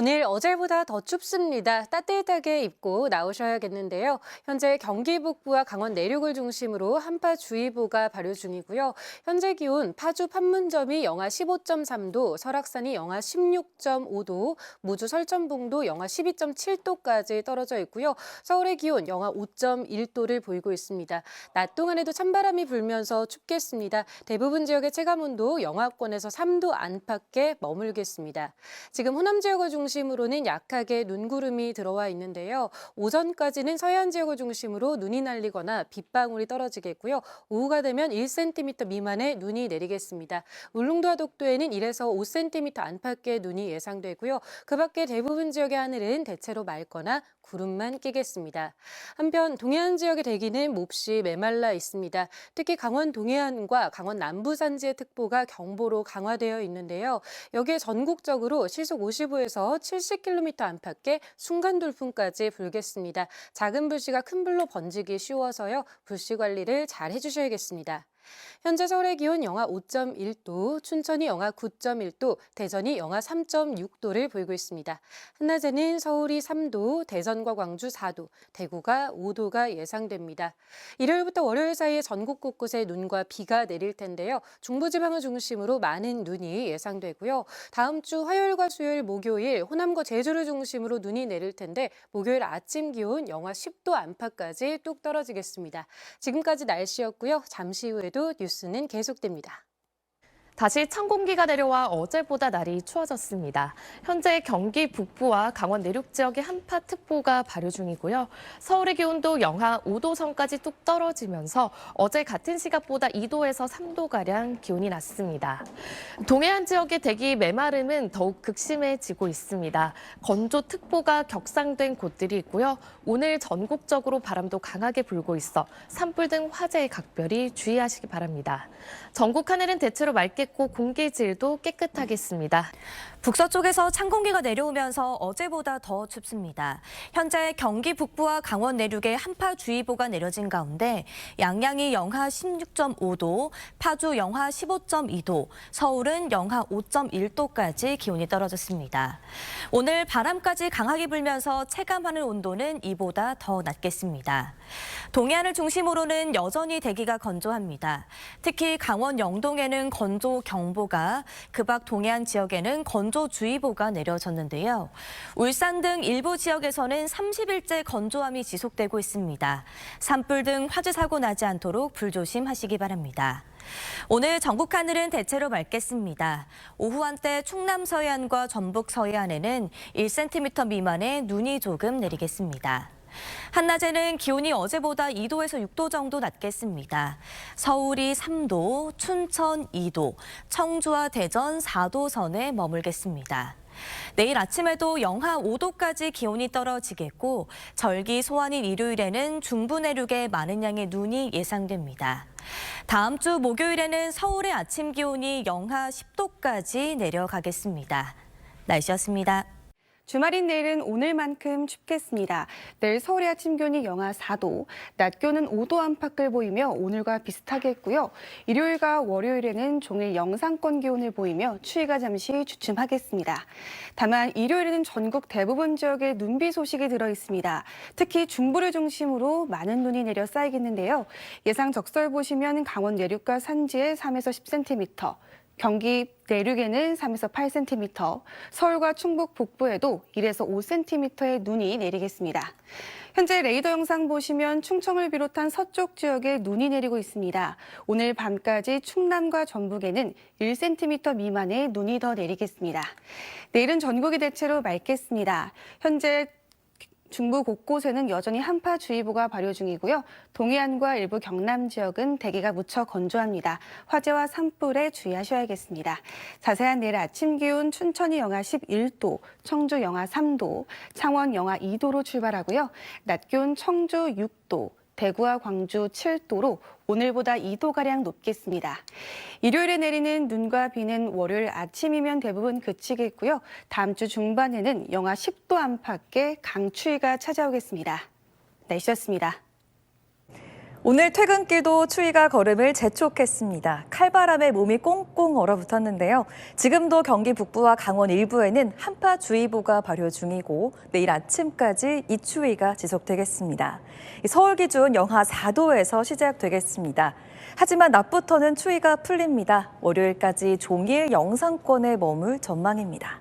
오늘 어제보다 더 춥습니다. 따뜻하게 입고 나오셔야겠는데요. 현재 경기 북부와 강원 내륙을 중심으로 한파주의보가 발효 중이고요. 현재 기온 파주 판문점이 영하 15.3도, 설악산이 영하 16.5도, 무주 설전봉도 영하 12.7도까지 떨어져 있고요. 서울의 기온 영하 5.1도를 보이고 있습니다. 낮 동안에도 찬바람이 불면서 춥겠습니다. 대부분 지역의 체감온도 영하권에서 3도 안팎에 머물겠습니다. 지금 호남 지역을 중심으로는 약하게 눈구름이 들어와 있는데요. 오전까지는 서해안 지역을 중심으로 눈이 날리거나 빗방울이 떨어지겠고요. 오후가 되면 1cm 미만의 눈이 내리겠습니다. 울릉도와 독도에는 1에서 5cm 안팎의 눈이 예상되고요. 그 밖에 대부분 지역의 하늘은 대체로 맑거나 구름만 끼겠습니다. 한편 동해안 지역의 대기는 몹시 메말라 있습니다. 특히 강원 동해안과 강원 남부 산지의 특보가 경보로 강화되어 있는데요. 여기에 전국적으로 시속 55에서 70km 안팎의 순간 돌풍까지 불겠습니다. 작은 불씨가 큰 불로 번지기 쉬워서요. 불씨 관리를 잘 해주셔야겠습니다. 현재 서울의 기온 영하 5.1도, 춘천이 영하 9.1도, 대전이 영하 3.6도를 보이고 있습니다. 한낮에는 서울이 3도, 대전과 광주 4도, 대구가 5도가 예상됩니다. 일요일부터 월요일 사이에 전국 곳곳에 눈과 비가 내릴 텐데요. 중부지방을 중심으로 많은 눈이 예상되고요. 다음 주 화요일과 수요일, 목요일 호남과 제주를 중심으로 눈이 내릴 텐데 목요일 아침 기온 영하 10도 안팎까지 뚝 떨어지겠습니다. 지금까지 날씨였고요. 잠시 후에도 뉴스는 계속됩니다. 다시 찬 공기가 내려와 어제보다 날이 추워졌습니다. 현재 경기 북부와 강원 내륙 지역에 한파특보가 발효 중이고요. 서울의 기온도 영하 5도 선까지 뚝 떨어지면서 어제 같은 시각보다 2도에서 3도가량 기온이 낮습니다. 동해안 지역의 대기 메마름은 더욱 극심해지고 있습니다. 건조특보가 격상된 곳들이 있고요. 오늘 전국적으로 바람도 강하게 불고 있어 산불 등 화재에 각별히 주의하시기 바랍니다. 전국 하늘은 대체로 맑게 공기질도 깨끗하겠습니다. 북서쪽에서 찬 공기가 내려오면서 어제보다 더 춥습니다. 현재 경기 북부와 강원 내륙에 한파주의보가 내려진 가운데 양양이 영하 16.5도, 파주 영하 15.2도, 서울은 영하 5.1도까지 기온이 떨어졌습니다. 오늘 바람까지 강하게 불면서 체감하는 온도는 이보다 더 낮겠습니다. 동해안을 중심으로는 여전히 대기가 건조합니다. 특히 강원 영동에는 건조경보가, 그 밖 동해안 지역에는 건조주의보가 내려졌는데요. 울산 등 일부 지역에서는 30일째 건조함이 지속되고 있습니다. 산불 등 화재 사고 나지 않도록 불조심하시기 바랍니다. 오늘 전국 하늘은 대체로 맑겠습니다. 오후 한때 충남 서해안과 전북 서해안에는 1cm 미만의 눈이 조금 내리겠습니다. 한낮에는 기온이 어제보다 2도에서 6도 정도 낮겠습니다. 서울이 3도, 춘천 2도, 청주와 대전 4도 선에 머물겠습니다. 내일 아침에도 영하 5도까지 기온이 떨어지겠고 절기 소환인 일요일에는 중부 내륙에 많은 양의 눈이 예상됩니다. 다음 주 목요일에는 서울의 아침 기온이 영하 10도까지 내려가겠습니다. 날씨였습니다. 주말인 내일은 오늘만큼 춥겠습니다. 내일 서울의 아침 기온이 영하 4도, 낮 기온은 5도 안팎을 보이며 오늘과 비슷하겠고요. 일요일과 월요일에는 종일 영상권 기온을 보이며 추위가 잠시 주춤하겠습니다. 다만 일요일에는 전국 대부분 지역에 눈비 소식이 들어 있습니다. 특히 중부를 중심으로 많은 눈이 내려 쌓이겠는데요. 예상 적설 보시면 강원 내륙과 산지에 3에서 10cm, 경기 내륙에는 3에서 8cm, 서울과 충북 북부에도 1에서 5cm의 눈이 내리겠습니다. 현재 레이더 영상 보시면 충청을 비롯한 서쪽 지역에 눈이 내리고 있습니다. 오늘 밤까지 충남과 전북에는 1cm 미만의 눈이 더 내리겠습니다. 내일은 전국이 대체로 맑겠습니다. 현재 중부 곳곳에는 여전히 한파주의보가 발효 중이고요. 동해안과 일부 경남 지역은 대기가 무척 건조합니다. 화재와 산불에 주의하셔야겠습니다. 자세한 내일 아침 기온 춘천이 영하 11도, 청주 영하 3도, 창원 영하 2도로 출발하고요. 낮 기온 청주 6도, 대구와 광주 7도로 오늘보다 2도가량 높겠습니다. 일요일에 내리는 눈과 비는 월요일 아침이면 대부분 그치겠고요. 다음 주 중반에는 영하 10도 안팎의 강추위가 찾아오겠습니다. 날씨였습니다. 오늘 퇴근길도 추위가 걸음을 재촉했습니다. 칼바람에 몸이 꽁꽁 얼어붙었는데요. 지금도 경기 북부와 강원 일부에는 한파주의보가 발효 중이고 내일 아침까지 이 추위가 지속되겠습니다. 서울 기준 영하 4도에서 시작되겠습니다. 하지만 낮부터는 추위가 풀립니다. 월요일까지 종일 영상권에 머물 전망입니다.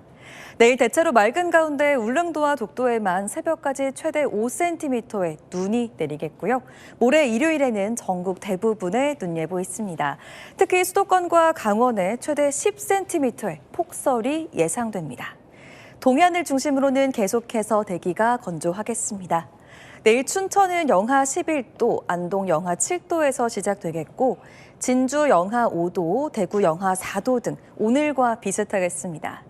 내일 대체로 맑은 가운데 울릉도와 독도에만 새벽까지 최대 5cm의 눈이 내리겠고요. 모레 일요일에는 전국 대부분에 눈 예보 있습니다. 특히 수도권과 강원에 최대 10cm의 폭설이 예상됩니다. 동해안을 중심으로는 계속해서 대기가 건조하겠습니다. 내일 춘천은 영하 11도, 안동 영하 7도에서 시작되겠고 진주 영하 5도, 대구 영하 4도 등 오늘과 비슷하겠습니다.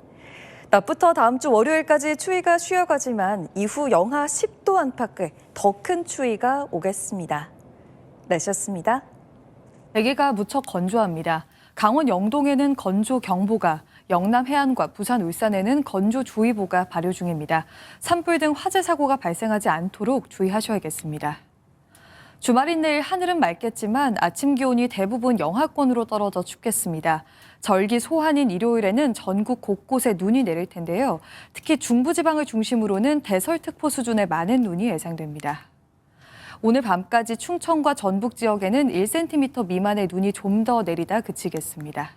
낮부터 다음 주 월요일까지 추위가 쉬어가지만 이후 영하 10도 안팎의 더 큰 추위가 오겠습니다. 날씨였습니다. 대기가 무척 건조합니다. 강원 영동에는 건조경보가, 영남 해안과 부산, 울산에는 건조주의보가 발효 중입니다. 산불 등 화재 사고가 발생하지 않도록 주의하셔야겠습니다. 주말인 내일 하늘은 맑겠지만 아침 기온이 대부분 영하권으로 떨어져 춥겠습니다. 절기 소환인 일요일에는 전국 곳곳에 눈이 내릴 텐데요. 특히 중부지방을 중심으로는 대설특보 수준의 많은 눈이 예상됩니다. 오늘 밤까지 충청과 전북 지역에는 1cm 미만의 눈이 좀 더 내리다 그치겠습니다.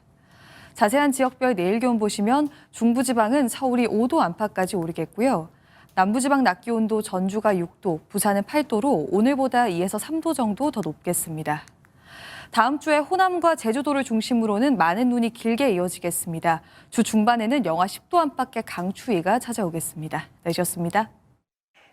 자세한 지역별 내일 기온 보시면 중부지방은 서울이 5도 안팎까지 오르겠고요. 남부지방 낮 기온도 전주가 6도, 부산은 8도로 오늘보다 2에서 3도 정도 더 높겠습니다. 다음 주에 호남과 제주도를 중심으로는 많은 눈이 길게 이어지겠습니다. 주 중반에는 영하 10도 안팎의 강추위가 찾아오겠습니다. 날씨였습니다.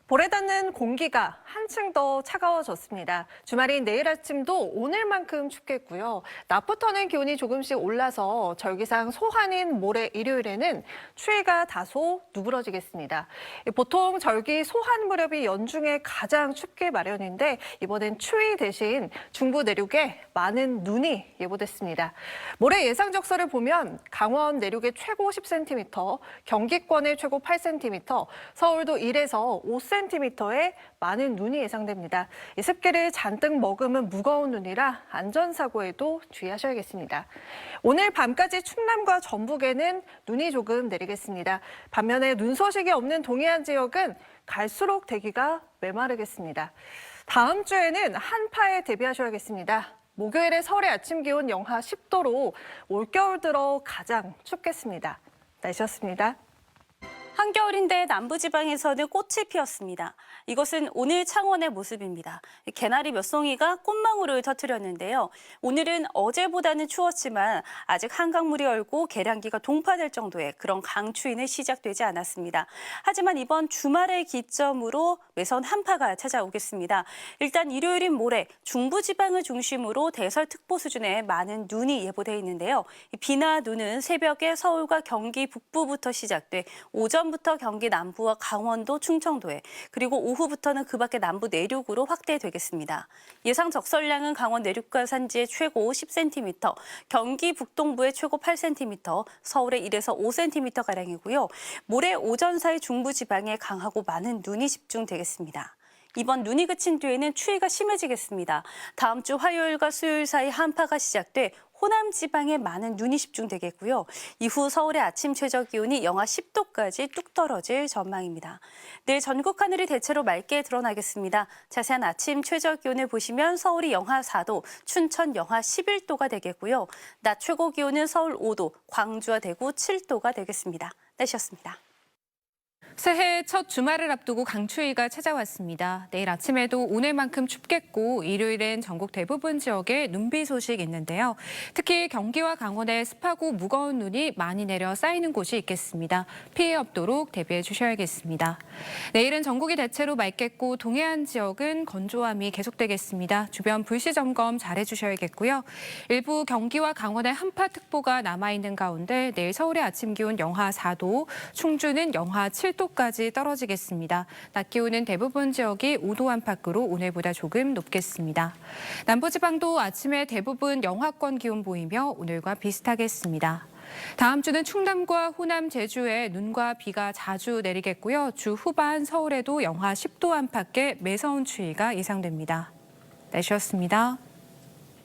볼에 닿는 공기가 한층 더 차가워졌습니다. 주말인 내일 아침도 오늘만큼 춥겠고요. 낮부터는 기온이 조금씩 올라서 절기상 소환인 모레 일요일에는 추위가 다소 누그러지겠습니다. 보통 절기 소환 무렵이 연중에 가장 춥게 마련인데 이번엔 추위 대신 중부 내륙에 많은 눈이 예보됐습니다. 모레 예상 적설을 보면 강원 내륙의 최고 10cm, 경기권의 최고 8cm, 서울도 1에서 5cm의 많은 눈이 예상됩니다. 습기를 잔뜩 머금은 무거운 눈이라 안전사고에도 주의하셔야겠습니다. 오늘 밤까지 충남과 전북에는 눈이 조금 내리겠습니다. 반면에 눈 소식이 없는 동해안 지역은 갈수록 대기가 메마르겠습니다. 다음 주에는 한파에 대비하셔야겠습니다. 목요일에 서울의 아침 기온 영하 10도로 올겨울 들어 가장 춥겠습니다. 날씨였습니다. 한겨울인데 남부지방에서는 꽃이 피었습니다. 이것은 오늘 창원의 모습입니다. 개나리 몇 송이가 꽃망울을 터뜨렸는데요. 오늘은 어제보다는 추웠지만 아직 한강물이 얼고 계량기가 동파될 정도의 그런 강추위는 시작되지 않았습니다. 하지만 이번 주말을 기점으로 매서운 한파가 찾아오겠습니다. 일단 일요일인 모레 중부지방을 중심으로 대설특보 수준의 많은 눈이 예보돼 있는데요. 비나 눈은 새벽에 서울과 경기 북부부터 시작돼 오전부터 경기 남부와 강원도, 충청도에 그리고 오후부터는 그 밖에 남부 내륙으로 확대되겠습니다. 예상 적설량은 강원 내륙과 산지의 최고 10cm, 경기 북동부의 최고 8cm, 서울의 1에서 5cm가량이고요. 모레 오전 사이 중부지방에 강하고 많은 눈이 집중되겠습니다. 이번 눈이 그친 뒤에는 추위가 심해지겠습니다. 다음 주 화요일과 수요일 사이 한파가 시작돼 호남 지방에 많은 눈이 집중되겠고요. 이후 서울의 아침 최저 기온이 영하 10도까지 뚝 떨어질 전망입니다. 내일 전국 하늘이 대체로 맑게 드러나겠습니다. 자세한 아침 최저 기온을 보시면 서울이 영하 4도, 춘천 영하 11도가 되겠고요. 낮 최고 기온은 서울 5도, 광주와 대구 7도가 되겠습니다. 날씨였습니다. 새해 첫 주말을 앞두고 강추위가 찾아왔습니다. 내일 아침에도 오늘만큼 춥겠고 일요일엔 전국 대부분 지역에 눈비 소식 있는데요. 특히 경기와 강원에 습하고 무거운 눈이 많이 내려 쌓이는 곳이 있겠습니다. 피해 없도록 대비해 주셔야겠습니다. 내일은 전국이 대체로 맑겠고 동해안 지역은 건조함이 계속되겠습니다. 주변 불시 점검 잘해 주셔야겠고요. 일부 경기와 강원에 한파특보가 남아있는 가운데 내일 서울의 아침 기온 영하 4도, 충주는 영하 7도 까지 떨어지겠습니다. 낮 기온은 대부분 지역이 5도 안팎으로 오늘보다 조금 높겠습니다. 남부지방도 아침에 대부분 영하권 기온 보이며 오늘과 비슷하겠습니다. 다음 주는 충남과 호남, 제주에 눈과 비가 자주 내리겠고요. 주 후반 서울에도 영하 10도 안팎의 매서운 추위가 예상됩니다. 날씨였습니다.